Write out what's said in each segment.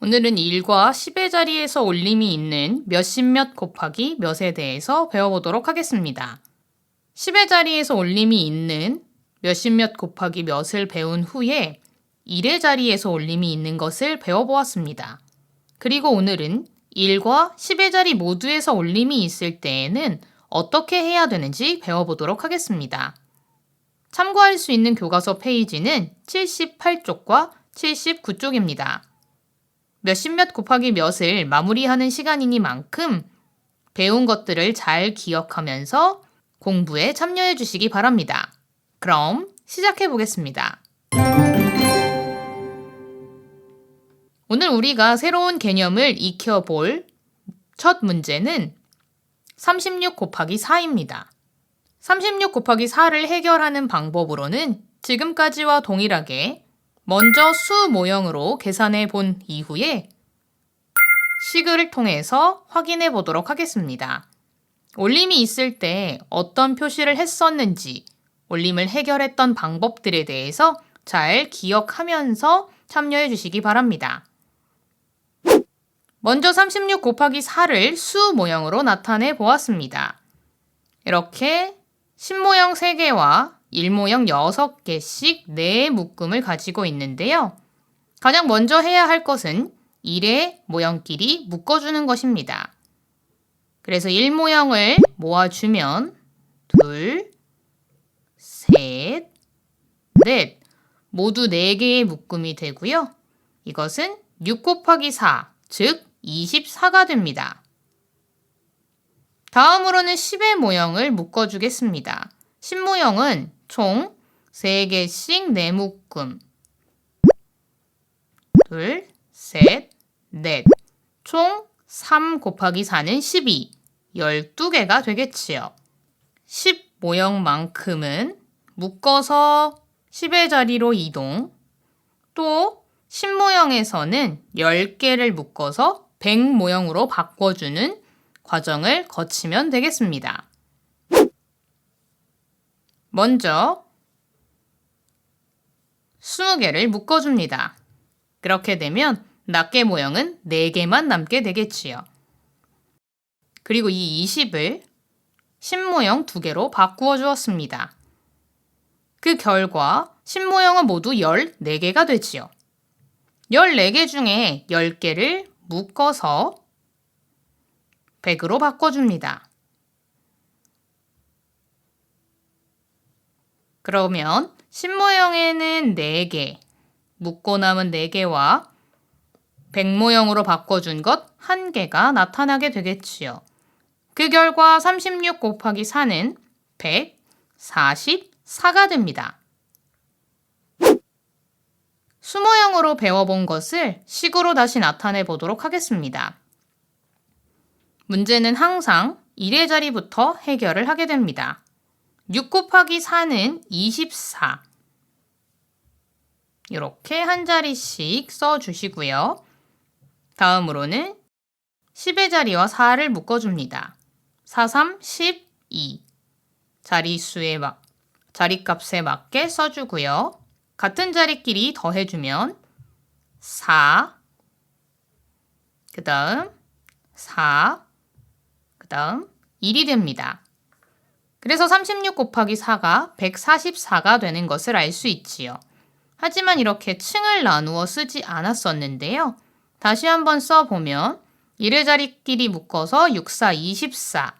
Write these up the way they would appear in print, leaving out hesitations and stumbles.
오늘은 1과 10의 자리에서 올림이 있는 몇십몇 곱하기 몇에 대해서 배워보도록 하겠습니다. 10의 자리에서 올림이 있는 몇십몇 곱하기 몇을 배운 후에 1의 자리에서 올림이 있는 것을 배워보았습니다. 그리고 오늘은 1과 10의 자리 모두에서 올림이 있을 때에는 어떻게 해야 되는지 배워보도록 하겠습니다. 참고할 수 있는 교과서 페이지는 78쪽과 79쪽입니다. 몇십몇 곱하기 몇을 마무리하는 시간이니만큼 배운 것들을 잘 기억하면서 공부에 참여해 주시기 바랍니다. 그럼 시작해 보겠습니다. 오늘 우리가 새로운 개념을 익혀볼 첫 문제는 36 곱하기 4입니다. 36 곱하기 4를 해결하는 방법으로는 지금까지와 동일하게 먼저 수 모형으로 계산해 본 이후에 식을 통해서 확인해 보도록 하겠습니다. 올림이 있을 때 어떤 표시를 했었는지, 올림을 해결했던 방법들에 대해서 잘 기억하면서 참여해 주시기 바랍니다. 먼저 36 곱하기 4를 수 모형으로 나타내 보았습니다. 이렇게 10모형 3개와 1모형 6개씩 4 묶음을 가지고 있는데요. 가장 먼저 해야 할 것은 1의 모형끼리 묶어주는 것입니다. 그래서 1모형을 모아주면 2, 3, 4 모두 4개의 묶음이 되고요. 이것은 6 곱하기 4, 즉 24가 됩니다. 다음으로는 10의 모형을 묶어주겠습니다. 10모형은 총 3개씩 4묶음 2, 셋, 넷 총 3 곱하기 4는 12 12개가 되겠지요. 10모형만큼은 묶어서 10의 자리로 이동 또 10모형에서는 10개를 묶어서 100모형으로 바꿔주는 과정을 거치면 되겠습니다. 먼저 20개를 묶어줍니다. 그렇게 되면 낱개 모형은 4개만 남게 되겠지요. 그리고 이 20을 10모형 2개로 바꾸어 주었습니다. 그 결과 10모형은 모두 14개가 되지요. 14개 중에 10개를 묶어서 100으로 바꿔줍니다. 그러면 10모형에는 4개, 묶고 남은 4개와 100모형으로 바꿔준 것 1개가 나타나게 되겠지요. 그 결과 36 곱하기 4는 144가 됩니다. 수모형으로 배워본 것을 식으로 다시 나타내 보도록 하겠습니다. 문제는 항상 1의 자리부터 해결을 하게 됩니다. 6 곱하기 4는 24. 이렇게 한 자리씩 써주시고요. 다음으로는 10의 자리와 4를 묶어줍니다. 4, 3, 12. 자리값에 맞게 써주고요. 같은 자리끼리 더해주면 4, 그 다음 4, 그 다음 1이 됩니다. 그래서 36 곱하기 4가 144가 되는 것을 알 수 있지요. 하지만 이렇게 층을 나누어 쓰지 않았었는데요. 다시 한번 써보면 1의 자리끼리 묶어서 6, 4, 24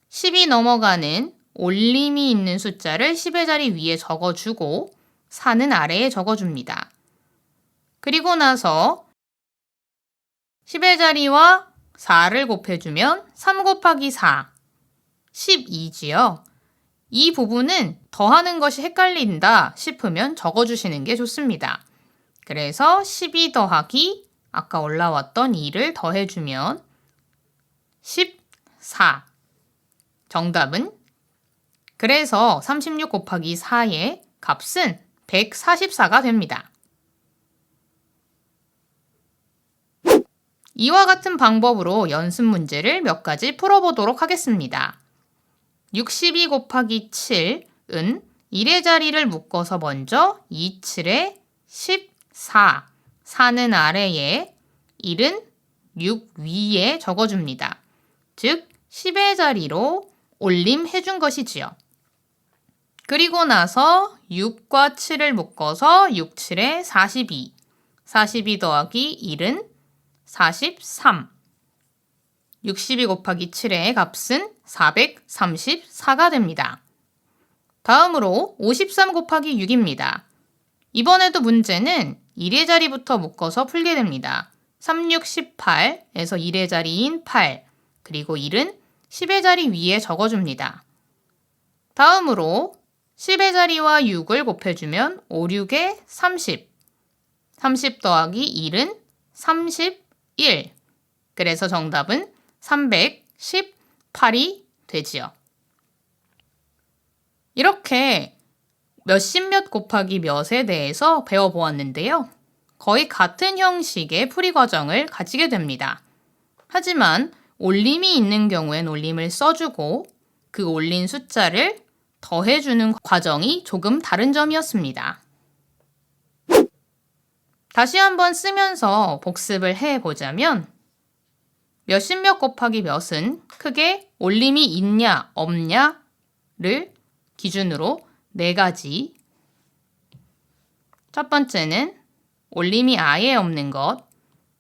10이 넘어가는 올림이 있는 숫자를 10의 자리 위에 적어주고 4는 아래에 적어줍니다. 그리고 나서 10의 자리와 4를 곱해주면 3 곱하기 4 12지요. 이 부분은 더하는 것이 헷갈린다 싶으면 적어주시는 게 좋습니다. 그래서 12 더하기 아까 올라왔던 2를 더해주면 14. 정답은 그래서 36 곱하기 4의 값은 144가 됩니다. 이와 같은 방법으로 연습 문제를 몇 가지 풀어보도록 하겠습니다. 62 곱하기 7은 1의 자리를 묶어서 먼저 27에 14, 4는 아래에 1은 6 위에 적어줍니다. 즉 10의 자리로 올림해준 것이지요. 그리고 나서 6과 7을 묶어서 6, 7에 42. 42 더하기 1은 43. 62 곱하기 7의 값은 434가 됩니다. 다음으로 53 곱하기 6입니다. 이번에도 문제는 1의 자리부터 묶어서 풀게 됩니다. 3, 6, 18에서 1의 자리인 8, 그리고 1은 10의 자리 위에 적어줍니다. 다음으로 10의 자리와 6을 곱해주면 5, 6에 30. 30 더하기 1은 31. 그래서 정답은 318이 되지요. 이렇게 몇십몇 곱하기 몇에 대해서 배워보았는데요. 거의 같은 형식의 풀이 과정을 가지게 됩니다. 하지만 올림이 있는 경우엔 올림을 써주고 그 올린 숫자를 더해주는 과정이 조금 다른 점이었습니다. 다시 한번 쓰면서 복습을 해보자면 몇십몇 곱하기 몇은 크게 올림이 있냐 없냐를 기준으로 4가지. 첫 번째는 올림이 아예 없는 것,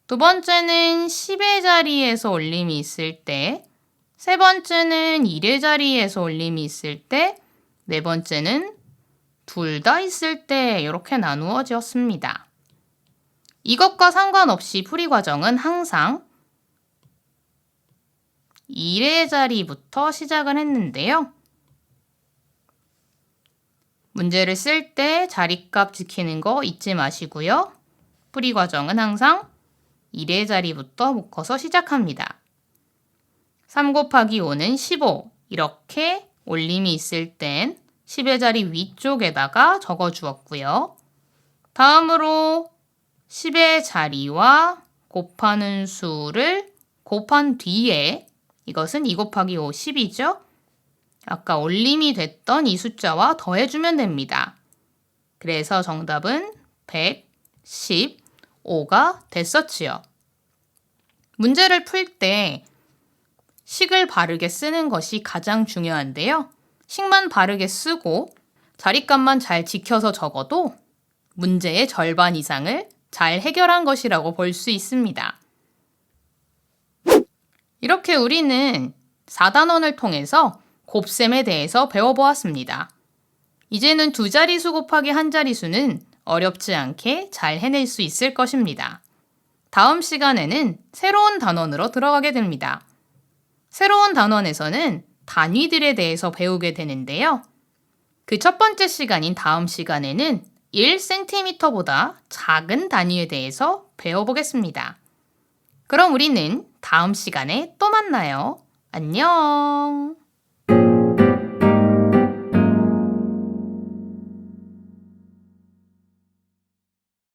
두 번째는 10의 자리에서 올림이 있을 때, 세 번째는 1의 자리에서 올림이 있을 때, 네 번째는 둘 다 있을 때 이렇게 나누어졌습니다. 이것과 상관없이 풀이 과정은 항상 1의 자리부터 시작을 했는데요. 문제를 쓸 때 자리값 지키는 거 잊지 마시고요. 풀이 과정은 항상 1의 자리부터 묶어서 시작합니다. 3 곱하기 5는 15. 이렇게 올림이 있을 땐 10의 자리 위쪽에다가 적어주었고요. 다음으로 10의 자리와 곱하는 수를 곱한 뒤에 이것은 2 곱하기 5, 10이죠? 아까 올림이 됐던 이 숫자와 더해주면 됩니다. 그래서 정답은 115가 됐었지요. 문제를 풀 때 식을 바르게 쓰는 것이 가장 중요한데요. 식만 바르게 쓰고 자리값만 잘 지켜서 적어도 문제의 절반 이상을 잘 해결한 것이라고 볼 수 있습니다. 이렇게 우리는 4단원을 통해서 곱셈에 대해서 배워보았습니다. 이제는 두 자리수 곱하기 한 자리수는 어렵지 않게 잘 해낼 수 있을 것입니다. 다음 시간에는 새로운 단원으로 들어가게 됩니다. 새로운 단원에서는 단위들에 대해서 배우게 되는데요. 그 첫 번째 시간인 다음 시간에는 1cm보다 작은 단위에 대해서 배워보겠습니다. 그럼 우리는 다음 시간에 또 만나요. 안녕!